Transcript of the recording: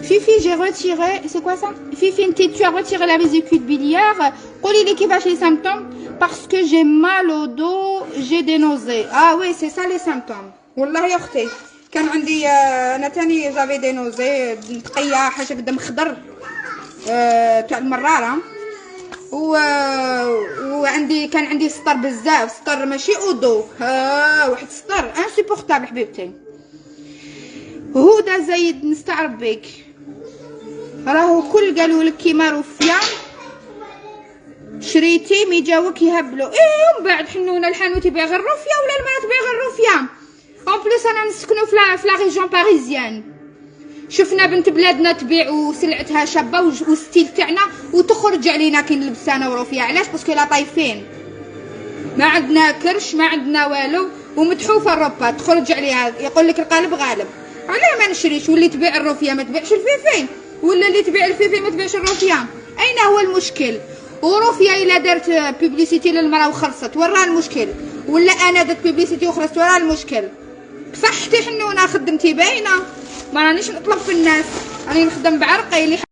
Fifi, j'ai retiré. C'est quoi ça? Fifi, tu as retiré la vésicule biliaire. قولي لي كيفاش les symptômes. Parce que j'ai mal au dos, j'ai des nausées. Ah oui, c'est ça les symptômes. والله يا اختي كان عندي انا تاني جافي دي نوزي نقيه حاجه قدام خضر تاع المراره وعندي كان عندي سطر بزاف سطر ماشي اودو واحد سطر انسيبورطابل حبيبتي. هدى زايد نستعرب بك راهو كل قالوا لك كيما رفيا شريتي مي جاوك يهبلوا ومن بعد حنونه الحانوت يبيع غير الرفيا ولا المراه تبيع غير الرفيا. اون بليس انا نسكنو في لا ريجون باريزيان شفنا بنت بلادنا تبيع وسلعتها شابه والستيل تاعنا وتخرج علينا كي نلبسها انا ورفيا. علاش؟ باسكو لا طايفين ما عندنا كرش ما عندنا والو ومتحوفه الروبا تخرج عليها يقول لك القالب غالب. علاه ما نشريش؟ واللي تبيع الرفيا ما تبيعش الفيفي ولا اللي تبيع الفيفي ما تبيعش الرفيا؟ اين هو المشكل؟ ورفيا الا دارت بوبليسيتي للمراه وخلصت ورا المشكل ولا انا درت بوبليسيتي وخلصت ورا المشكل؟ بصح حتى حنونه خدمتي باينه ما رانيش نطلب في الناس راني نخدم بعرقي.